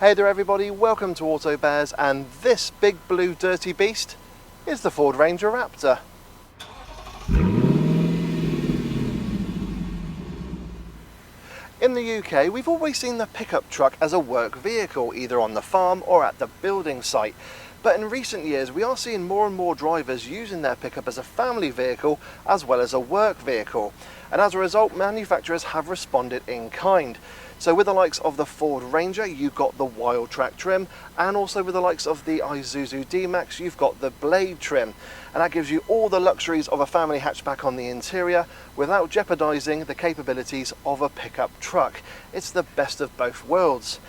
Hey there everybody, welcome to Auto Bears, and this big blue dirty beast is the Ford Ranger Raptor. In the UK, we've always seen the pickup truck as a work vehicle, either on the farm or at the building site. But in recent years, we are seeing more and more drivers using their pickup as a family vehicle as well as a work vehicle. And as a result, manufacturers have responded in kind. So with the likes of the Ford Ranger, you've got the Wild Track trim, and also with the likes of the Isuzu D-Max, you've got the Blade trim. And that gives you all the luxuries of a family hatchback on the interior without jeopardising the capabilities of a pickup truck. It's the best of both worlds.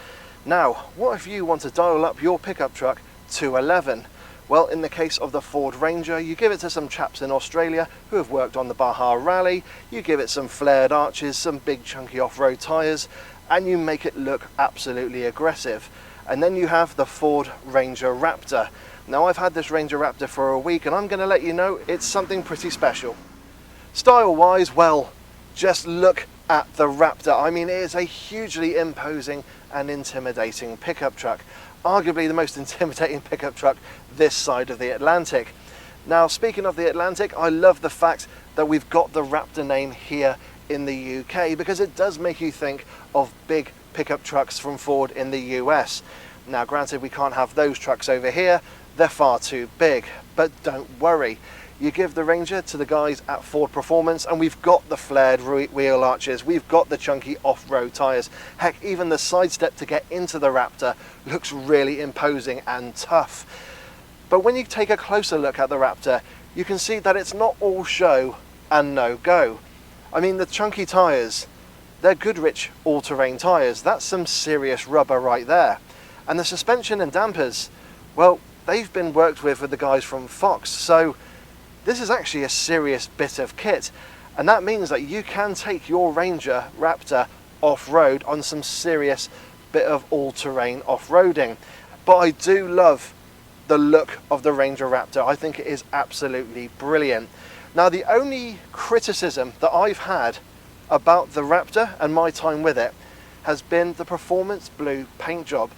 Now, what if you want to dial up your pickup truck to 11? Well, in the case of the Ford Ranger, you give it to some chaps in Australia who have worked on the Baha rally, you give it some flared arches, some big chunky off-road tyres, and you make it look absolutely aggressive. And then you have the Ford Ranger Raptor. Now, I've had this Ranger Raptor for a week, and I'm going to let you know it's something pretty special. Style-wise, well, just look at the Raptor. I mean, it is a hugely imposing and intimidating pickup truck. Arguably the most intimidating pickup truck this side of the Atlantic. Now, speaking of the Atlantic, I love the fact that we've got the Raptor name here in the UK, because it does make you think of big pickup trucks from Ford in the US. Now, granted, we can't have those trucks over here, they're far too big, but don't worry. You give the Ranger to the guys at Ford Performance, and we've got the flared wheel arches, we've got the chunky off-road tyres. Heck, even the side step to get into the Raptor looks really imposing and tough. But when you take a closer look at the Raptor, you can see that it's not all show and no go. I mean, the chunky tyres, they're Goodrich all-terrain tyres. That's some serious rubber right there. And the suspension and dampers, well, they've been worked with the guys from Fox. So this is actually a serious bit of kit. And that means that you can take your Ranger Raptor off-road on some serious bit of all-terrain off-roading. But I do love the look of the Ranger Raptor. I think it is absolutely brilliant. Now, the only criticism that I've had about the Raptor and my time with it has been the performance blue paint job.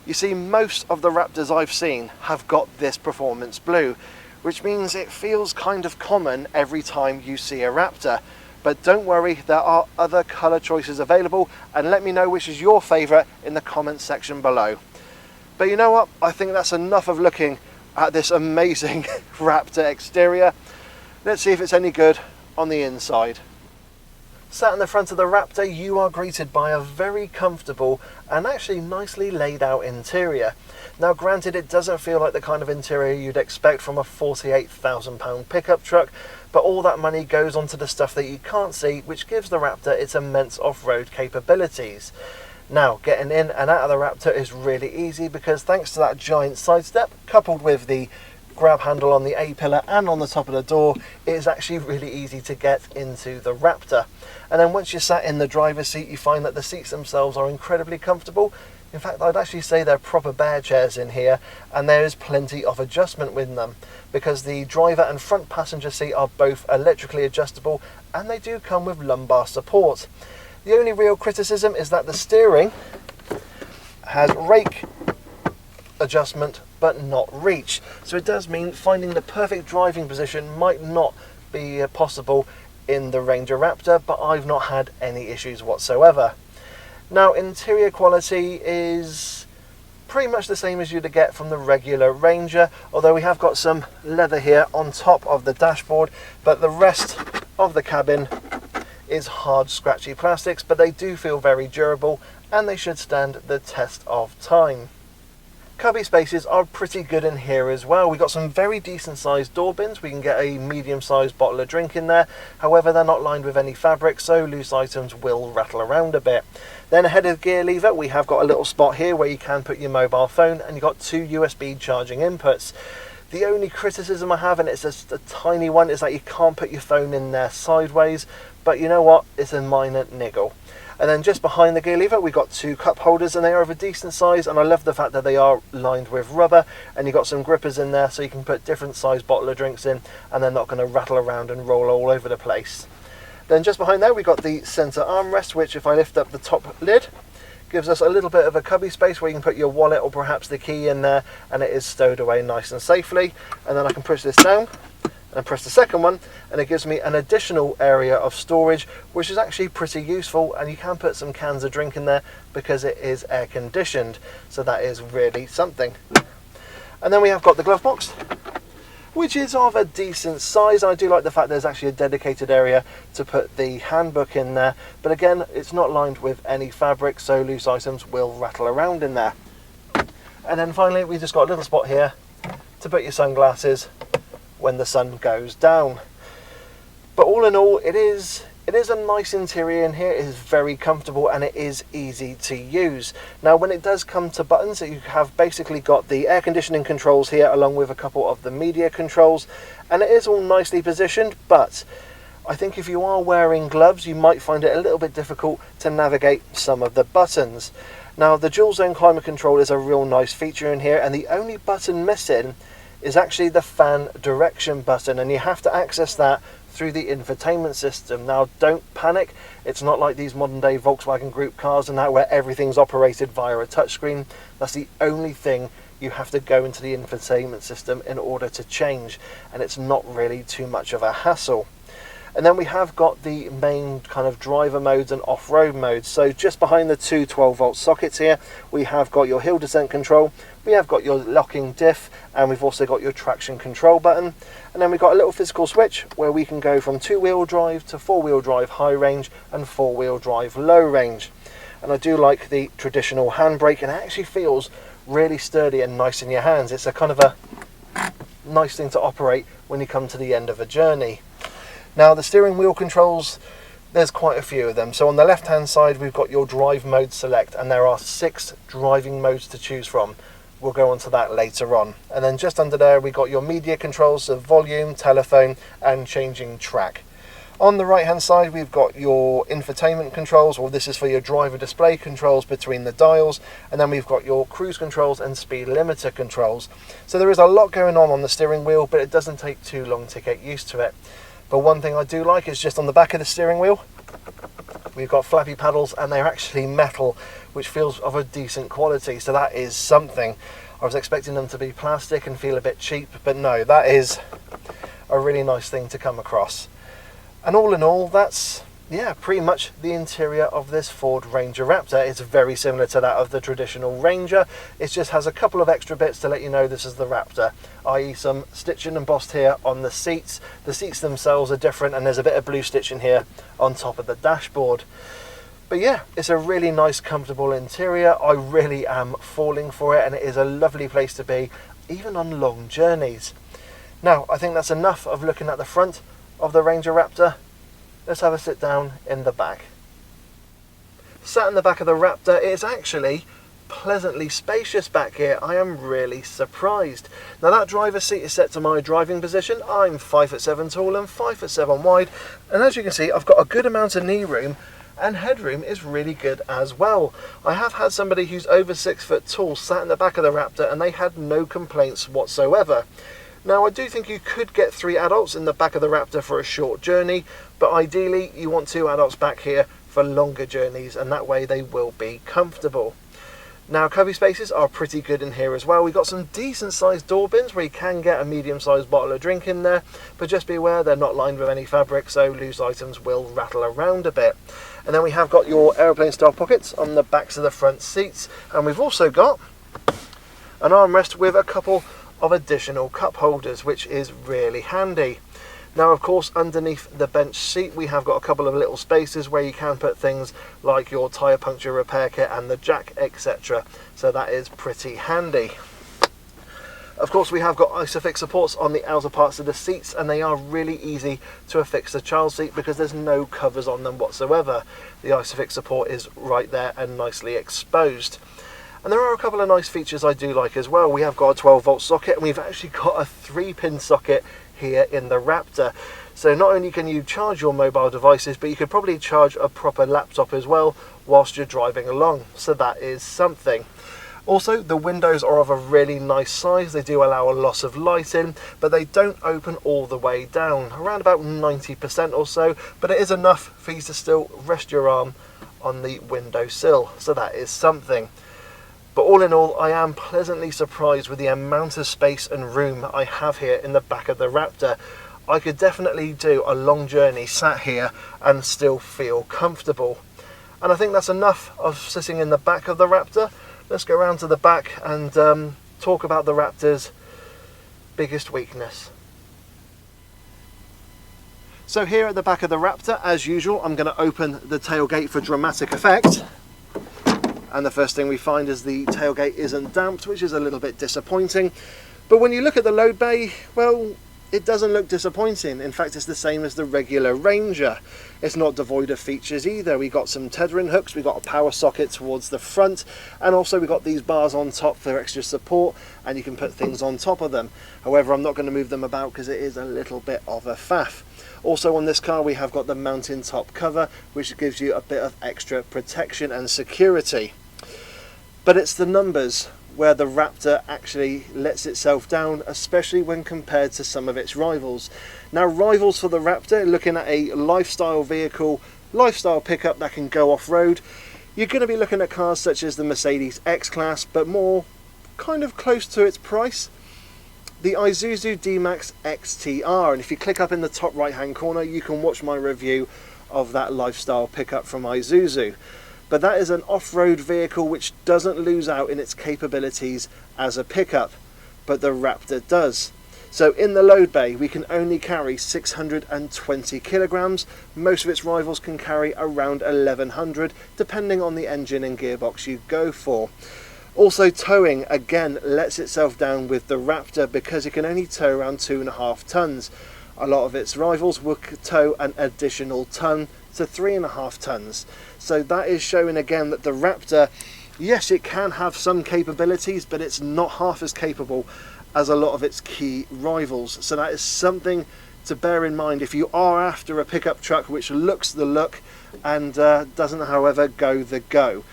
You see, most of the Raptors I've seen have got this performance blue, which means it feels kind of common every time you see a Raptor. But don't worry, there are other colour choices available, and let me know which is your favourite in the comments section below. But you know what? I think that's enough of looking at this amazing Raptor exterior. Let's see if it's any good on the inside. Sat in the front of the Raptor, you are greeted by a very comfortable and actually nicely laid out interior. Now, granted, it doesn't feel like the kind of interior you'd expect from a £48,000 pickup truck, but all that money goes onto the stuff that you can't see, which gives the Raptor its immense off-road capabilities. Now, getting in and out of the Raptor is really easy, because thanks to that giant side step, coupled with the grab handle on the A-pillar and on the top of the door, it is actually really easy to get into the Raptor. And then once you're sat in the driver's seat, you find that the seats themselves are incredibly comfortable. In fact, I'd actually say they're proper bear chairs in here, and there is plenty of adjustment with them, because the driver and front passenger seat are both electrically adjustable, and they do come with lumbar support. The only real criticism is that the steering has rake adjustment but not reach, so it does mean finding the perfect driving position might not be possible in the Ranger Raptor, but I've not had any issues whatsoever. Now, interior quality is pretty much the same as you'd get from the regular Ranger, although we have got some leather here on top of the dashboard, but the rest of the cabin is hard, scratchy plastics, but they do feel very durable, and they should stand the test of time. Cubby spaces are pretty good in here as well. We've got some very decent sized door bins. We can get a medium sized bottle of drink in there. However, they're not lined with any fabric, so loose items will rattle around a bit. Then ahead of the gear lever, we have got a little spot here where you can put your mobile phone, and you've got two USB charging inputs. The only criticism I have, and it's just a tiny one, is that you can't put your phone in there sideways, but you know what, it's a minor niggle. And then just behind the gear lever, we've got two cup holders, and they are of a decent size, and I love the fact that they are lined with rubber, and you've got some grippers in there so you can put different size bottle of drinks in, and they're not going to rattle around and roll all over the place. Then just behind there, we've got the centre armrest, which if I lift up the top lid, gives us a little bit of a cubby space where you can put your wallet or perhaps the key in there, and it is stowed away nice and safely. And then I can push this down and press the second one, and it gives me an additional area of storage, which is actually pretty useful, and you can put some cans of drink in there because it is air conditioned, so that is really something. And then we have got the glove box, which is of a decent size. I do like the fact there's actually a dedicated area to put the handbook in there, but again, it's not lined with any fabric, so loose items will rattle around in there. And then finally, we just got a little spot here to put your sunglasses when the sun goes down. But all in all, it is a nice interior in here. It is very comfortable and it is easy to use. Now when it does come to buttons, you have basically got the air conditioning controls here along with a couple of the media controls, and it is all nicely positioned, but I think if you are wearing gloves you might find it a little bit difficult to navigate some of the buttons. Now the dual zone climate control is a real nice feature in here, and the only button missing is actually the fan direction button, and you have to access that through the infotainment system. Now don't panic, it's not like these modern day Volkswagen Group cars and that where everything's operated via a touchscreen. That's the only thing you have to go into the infotainment system in order to change, and it's not really too much of a hassle. And then we have got the main kind of driver modes and off-road modes. So just behind the two 12-volt sockets here, we have got your hill descent control, we have got your locking diff, and we've also got your traction control button. And then we've got a little physical switch where we can go from two-wheel drive to four-wheel drive high range and four-wheel drive low range. And I do like the traditional handbrake, and it actually feels really sturdy and nice in your hands. It's a kind of a nice thing to operate when you come to the end of a journey. Now the steering wheel controls, there's quite a few of them. So on the left hand side we've got your drive mode select, and there are 6 driving modes to choose from. We'll go on to that later on. And then just under there we got your media controls of volume, telephone and changing track. On the right hand side we've got your infotainment controls, or this is for your driver display controls between the dials, and then we've got your cruise controls and speed limiter controls. So there is a lot going on the steering wheel, but it doesn't take too long to get used to it. But one thing I do like is just on the back of the steering wheel we've got flappy paddles, and they're actually metal, which feels of a decent quality, so that is something. I was expecting them to be plastic and feel a bit cheap, but no, that is a really nice thing to come across. And all in all, that's pretty much the interior of this Ford Ranger Raptor. It's very similar to that of the traditional Ranger. It just has a couple of extra bits to let you know this is the Raptor, i.e. some stitching embossed here on the seats. The seats themselves are different, and there's a bit of blue stitching here on top of the dashboard. But yeah, it's a really nice, comfortable interior. I really am falling for it, and it is a lovely place to be, even on long journeys. Now, I think that's enough of looking at the front of the Ranger Raptor. Let's have a sit down in the back. Sat in the back of the Raptor, it's actually pleasantly spacious back here. I am really surprised. Now that driver's seat is set to my driving position. I'm 5'7" tall and 5'7" wide, and as you can see I've got a good amount of knee room, and headroom is really good as well. I have had somebody who's over 6 foot tall sat in the back of the Raptor and they had no complaints whatsoever. Now I do think you could get 3 adults in the back of the Raptor for a short journey, but ideally you want 2 adults back here for longer journeys, and that way they will be comfortable. Now cubby spaces are pretty good in here as well. We've got some decent sized door bins where you can get a medium sized bottle of drink in there, but just be aware they're not lined with any fabric, so loose items will rattle around a bit. And then we have got your aeroplane style pockets on the backs of the front seats, and we've also got an armrest with a couple of additional cup holders, which is really handy. Now of course underneath the bench seat we have got a couple of little spaces where you can put things like your tyre puncture repair kit and the jack, etc. So that is pretty handy. Of course we have got Isofix supports on the outer parts of the seats, and they are really easy to affix the child seat because there's no covers on them whatsoever. The Isofix support is right there and nicely exposed. And there are a couple of nice features I do like as well. We have got a 12-volt socket, and we've actually got a 3-pin socket here in the Raptor. So not only can you charge your mobile devices, but you could probably charge a proper laptop as well whilst you're driving along. So that is something. Also, the windows are of a really nice size. They do allow a loss of light in, but they don't open all the way down, around about 90% or so, but it is enough for you to still rest your arm on the windowsill, so that is something. But all in all, I am pleasantly surprised with the amount of space and room I have here in the back of the Raptor. I could definitely do a long journey sat here and still feel comfortable. And I think that's enough of sitting in the back of the Raptor. Let's go around to the back and talk about the Raptor's biggest weakness. So here at the back of the Raptor, as usual, I'm going to open the tailgate for dramatic effect. And the first thing we find is the tailgate isn't damped, which is a little bit disappointing. But when you look at the load bay, well, it doesn't look disappointing. In fact, it's the same as the regular Ranger. It's not devoid of features either. We got some tethering hooks, we got a power socket towards the front, and also we got these bars on top for extra support, and you can put things on top of them. However, I'm not going to move them about because it is a little bit of a faff. Also on this car we have got the mountain top cover, which gives you a bit of extra protection and security. But it's the numbers where the Raptor actually lets itself down, especially when compared to some of its rivals. Now, rivals for the Raptor, looking at a lifestyle vehicle, lifestyle pickup that can go off-road, you're going to be looking at cars such as the Mercedes X-Class, but more kind of close to its price, the Isuzu D-Max XTR. And if you click up in the top right hand corner, you can watch my review of that lifestyle pickup from Isuzu. But that is an off-road vehicle which doesn't lose out in its capabilities as a pickup, but the Raptor does. So in the load bay we can only carry 620 kilograms. Most of its rivals can carry around 1100, depending on the engine and gearbox you go for. Also, towing again lets itself down with the Raptor because it can only tow around 2.5 tons. A lot of its rivals will tow an additional ton to 3.5 tons. So that is showing again that the Raptor, yes, it can have some capabilities, but it's not half as capable as a lot of its key rivals. So that is something to bear in mind if you are after a pickup truck which looks the look and doesn't, however, go the go.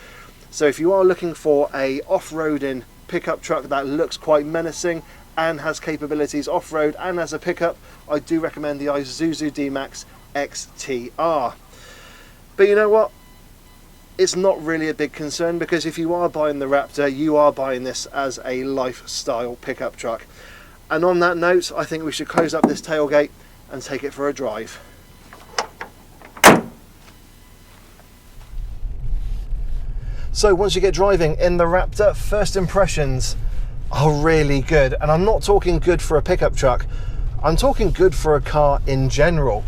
So if you are looking for a off-roading pickup truck that looks quite menacing and has capabilities off-road and as a pickup, I do recommend the Isuzu D-Max XTR. But you know what? It's not really a big concern, because if you are buying the Raptor, you are buying this as a lifestyle pickup truck. And on that note, I think we should close up this tailgate and take it for a drive. So once you get driving in the Raptor, first impressions are really good. And I'm not talking good for a pickup truck, I'm talking good for a car in general.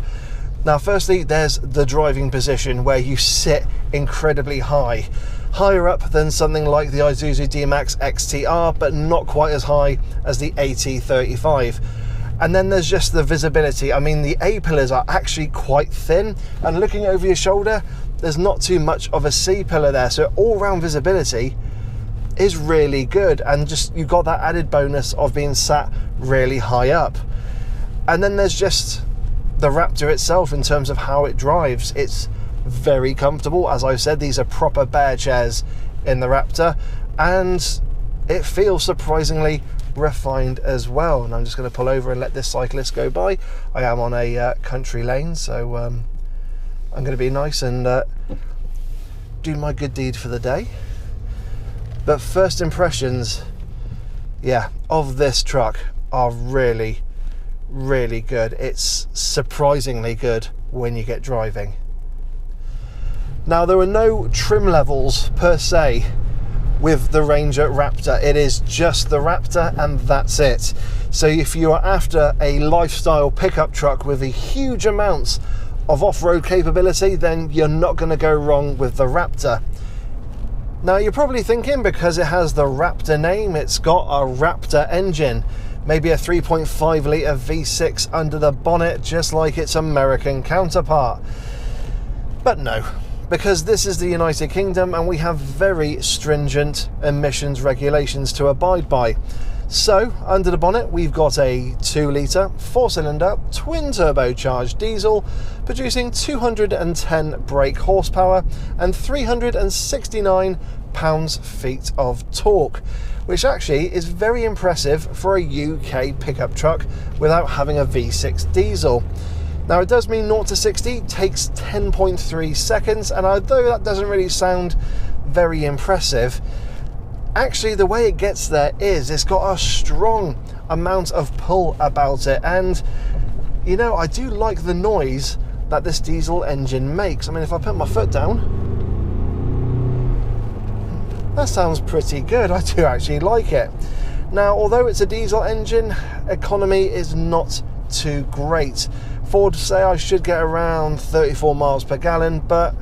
Now, firstly, there's the driving position where you sit incredibly high, higher up than something like the Isuzu D-Max XTR, but not quite as high as the AT35. And then there's just the visibility. I mean, the A-pillars are actually quite thin, and looking over your shoulder, there's not too much of a C-pillar there, so all-round visibility is really good, and just you've got that added bonus of being sat really high up. And then there's just the Raptor itself in terms of how it drives. It's very comfortable. As I've said, these are proper bear chairs in the Raptor, and it feels surprisingly refined as well. And I'm just going to pull over and let this cyclist go by. I am on a country lane, so I'm going to be nice and do my good deed for the day. But first impressions, yeah, of this truck are really, really good. It's surprisingly good when you get driving. Now, there are no trim levels per se with the Ranger Raptor. It is just the Raptor and that's it. So if you are after a lifestyle pickup truck with a huge amounts of off-road capability, then you're not going to go wrong with the Raptor. Now, you're probably thinking, because it has the Raptor name, it's got a Raptor engine, maybe a 3.5 litre V6 under the bonnet, just like its American counterpart. But no, because this is the United Kingdom and we have very stringent emissions regulations to abide by. So, under the bonnet, we've got a 2 litre, 4-cylinder, twin turbocharged diesel, producing 210 brake horsepower and 369 pounds-feet of torque, which actually is very impressive for a UK pickup truck without having a V6 diesel. Now it does mean 0 to 60 takes 10.3 seconds, and although that doesn't really sound very impressive, actually the way it gets there is it's got a strong amount of pull about it, and you know, I do like the noise that this diesel engine makes. I mean, if I put my foot down, that sounds pretty good. I do actually like it. Now, although it's a diesel engine, economy is not too great. Ford say I should get around 34 miles per gallon, but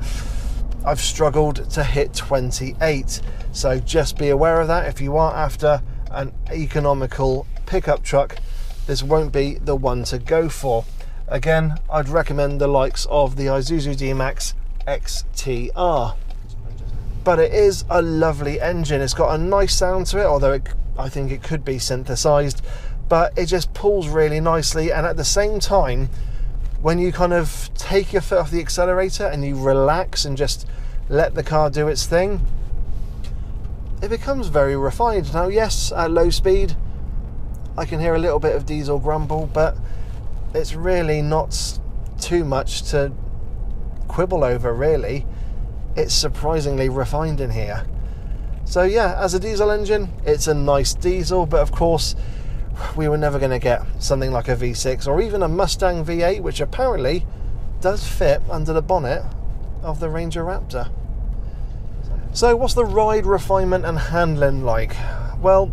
I've struggled to hit 28. So just be aware of that. If you are after an economical pickup truck, this won't be the one to go for. Again, I'd recommend the likes of the Isuzu D-Max XTR. But it is a lovely engine. It's got a nice sound to it, although I think it could be synthesized, but it just pulls really nicely. And at the same time, when you kind of take your foot off the accelerator and you relax and just let the car do its thing, it becomes very refined. Now, yes, at low speed, I can hear a little bit of diesel grumble, but it's really not too much to quibble over, really. It's surprisingly refined in here. So yeah, as a diesel engine, it's a nice diesel, but of course, we were never going to get something like a V6 or even a Mustang V8, which apparently does fit under the bonnet of the Ranger Raptor. So what's the ride, refinement and handling like? Well,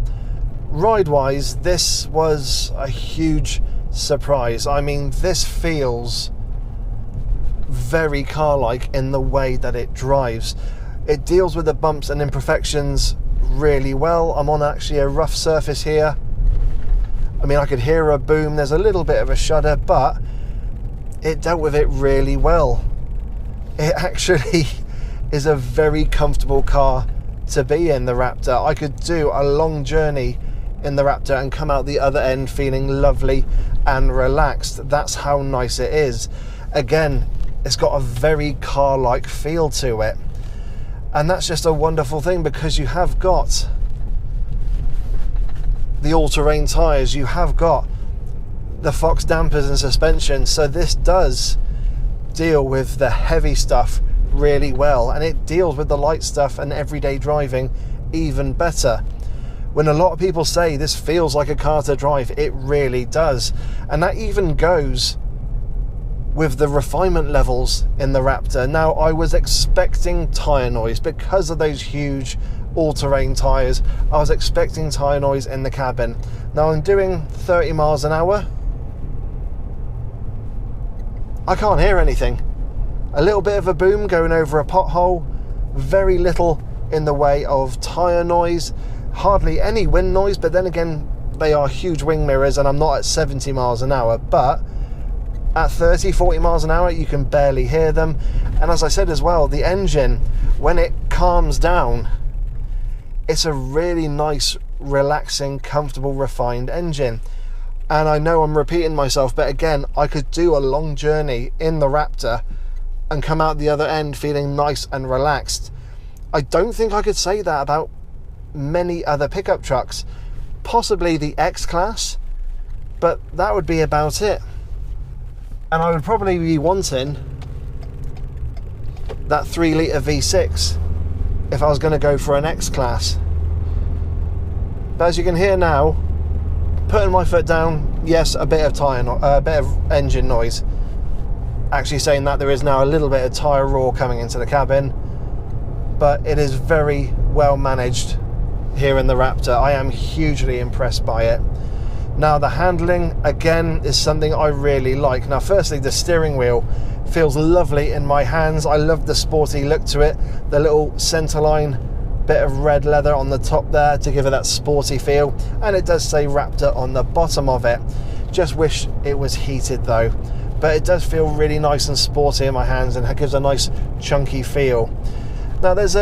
ride-wise, this was a huge surprise. I mean, this feels very car-like in the way that it drives. It deals with the bumps and imperfections really well. I'm on actually a rough surface here. I mean, I could hear a boom. There's a little bit of a shudder, but it dealt with it really well. It actually is a very comfortable car to be in, the Raptor. I could do a long journey in the Raptor and come out the other end feeling lovely and relaxed. That's how nice it is. Again, it's got a very car-like feel to it, and that's just a wonderful thing, because you have got the all-terrain tyres, you have got the Fox dampers and suspension, so this does deal with the heavy stuff really well, and it deals with the light stuff and everyday driving even better. When a lot of people say this feels like a car to drive, it really does. And that even goes with the refinement levels in the Raptor. Now, I was expecting tyre noise because of those huge all-terrain tyres. I was expecting tyre noise in the cabin. Now, I'm doing 30 miles an hour. I can't hear anything. A little bit of a boom going over a pothole, very little in the way of tyre noise. Hardly any wind noise, but then again, they are huge wing mirrors and I'm not at 70 miles an hour, but at 30, 40 miles an hour, you can barely hear them. And as I said as well, the engine, when it calms down, it's a really nice, relaxing, comfortable, refined engine. And I know I'm repeating myself, but again, I could do a long journey in the Raptor and come out the other end feeling nice and relaxed. I don't think I could say that about many other pickup trucks, possibly the X-Class, but that would be about it. And I would probably be wanting that 3-litre V6 if I was going to go for an X-Class. But as you can hear now, putting my foot down, yes, a bit of engine noise. Actually saying that, there is now a little bit of tyre roar coming into the cabin, but it is very well managed here in the Raptor. I am hugely impressed by it. Now, the handling, again, is something I really like. Now, firstly, the steering wheel feels lovely in my hands. I love the sporty look to it. The little centerline bit of red leather on the top there to give it that sporty feel. And it does say Raptor on the bottom of it. Just wish it was heated though. But it does feel really nice and sporty in my hands, and it gives a nice chunky feel. Now, there's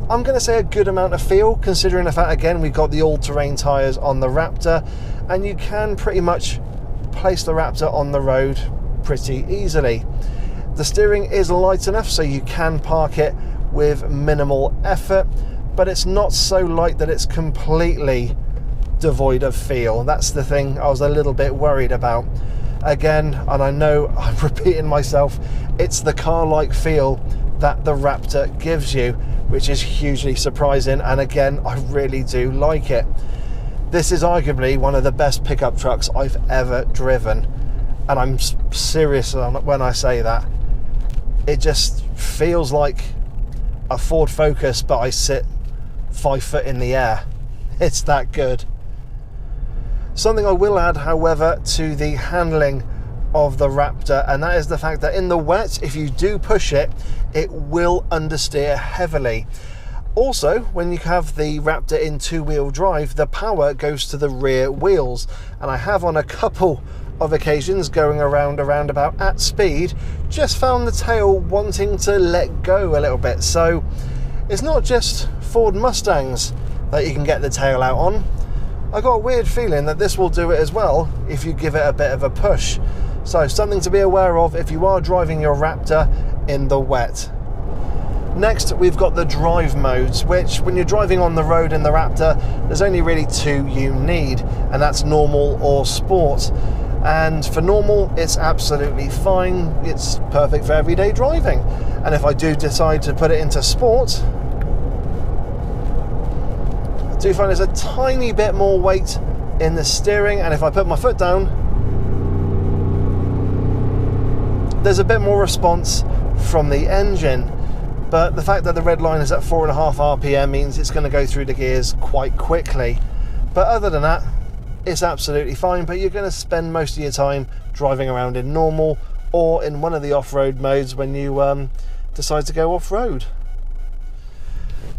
I'm going to say a good amount of feel, considering the fact, again, we've got the all-terrain tyres on the Raptor, and you can pretty much place the Raptor on the road pretty easily. The steering is light enough so you can park it with minimal effort, but it's not so light that it's completely devoid of feel. That's the thing I was a little bit worried about. Again, and I know I'm repeating myself, it's the car-like feel that the Raptor gives you, which is hugely surprising, and again, I really do like it. This is arguably one of the best pickup trucks I've ever driven, and I'm serious when I say that. It just feels like a Ford Focus, but I sit 5 foot in the air. It's that good. Something I will add, however, to the handling of the Raptor, and that is the fact that in the wet, if you do push it, it will understeer heavily. Also, when you have the Raptor in two-wheel drive, the power goes to the rear wheels, and I have on a couple of occasions going around a roundabout at speed just found the tail wanting to let go a little bit. So it's not just Ford Mustangs that you can get the tail out on. I got a weird feeling that this will do it as well if you give it a bit of a push. So something to be aware of if you are driving your Raptor in the wet. Next, we've got the drive modes, which when you're driving on the road in the Raptor, there's only really two you need, and that's normal or sport. And for normal, it's absolutely fine. It's perfect for everyday driving. And if I do decide to put it into sport, I do find there's a tiny bit more weight in the steering, and if I put my foot down, there's a bit more response from the engine. But the fact that the red line is at 4.5 RPM means it's going to go through the gears quite quickly. But other than that, it's absolutely fine. But you're going to spend most of your time driving around in normal or in one of the off-road modes when you decide to go off-road.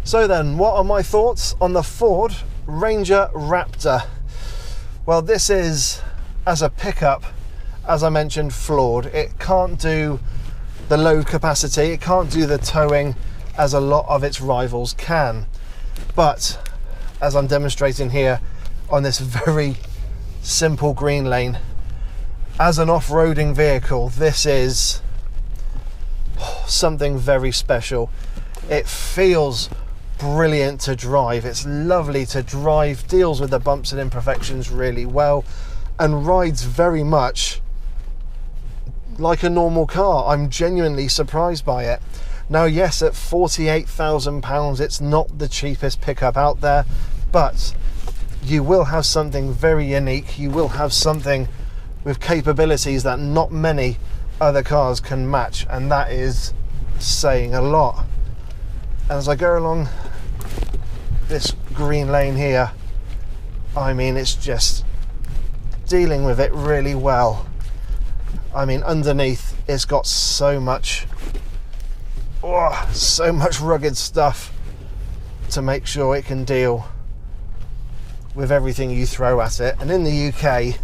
So then, what are my thoughts on the Ford Ranger Raptor? Well, this is, as a pickup, as I mentioned, flawed. It can't do the load capacity, it can't do the towing as a lot of its rivals can. But, as I'm demonstrating here on this very simple green lane, as an off-roading vehicle, this is something very special. It feels brilliant to drive, it's lovely to drive, deals with the bumps and imperfections really well, and rides very much like a normal car. I'm genuinely surprised by it. Now, yes, at £48,000, it's not the cheapest pickup out there, but you will have something very unique. You will have something with capabilities that not many other cars can match, and that is saying a lot. And as I go along this green lane here, I mean, it's just dealing with it really well. I mean, underneath it's got so much rugged stuff to make sure it can deal with everything you throw at it. And in the UK,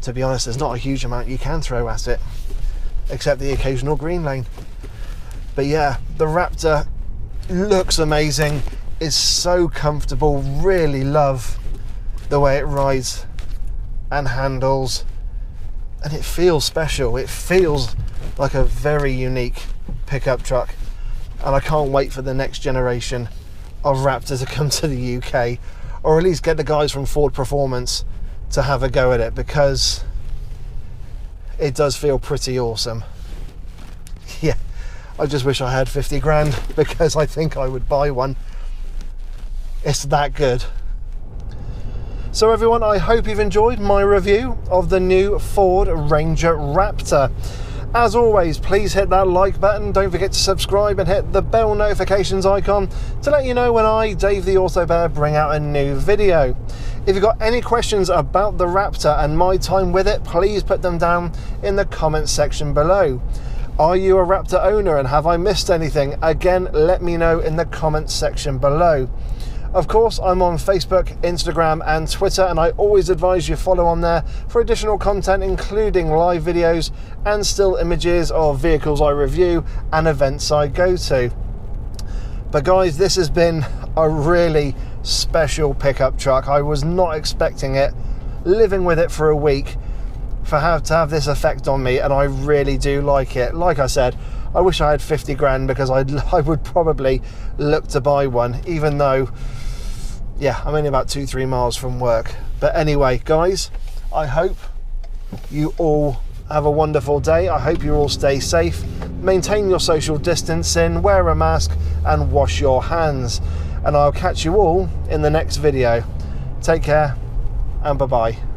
to be honest, there's not a huge amount you can throw at it, except the occasional green lane. But yeah, the Raptor looks amazing, is so comfortable, really love the way it rides and handles, and it feels special. It feels like a very unique pickup truck, and I can't wait for the next generation of Raptor to come to the UK, or at least get the guys from Ford Performance to have a go at it, because it does feel pretty awesome. Yeah, I just wish I had 50 grand, because I think I would buy one. It's that good. So everyone, I hope you've enjoyed my review of the new Ford Ranger Raptor. As always, please hit that like button, don't forget to subscribe and hit the bell notifications icon to let you know when I, Dave the Auto Bear, bring out a new video. If you've got any questions about the Raptor and my time with it, please put them down in the comments section below. Are you a Raptor owner and have I missed anything? Again, let me know in the comments section below. Of course, I'm on Facebook, Instagram and Twitter, and I always advise you follow on there for additional content, including live videos and still images of vehicles I review and events I go to. But guys, this has been a really special pickup truck. I was not expecting it, living with it for a week, to have this effect on me, and I really do like it. Like I said, I wish I had 50 grand, because I would probably look to buy one, even though, yeah, I'm only about 2-3 miles from work. But anyway, guys, I hope you all have a wonderful day. I hope you all stay safe, maintain your social distancing, wear a mask and wash your hands. And I'll catch you all in the next video. Take care and bye-bye.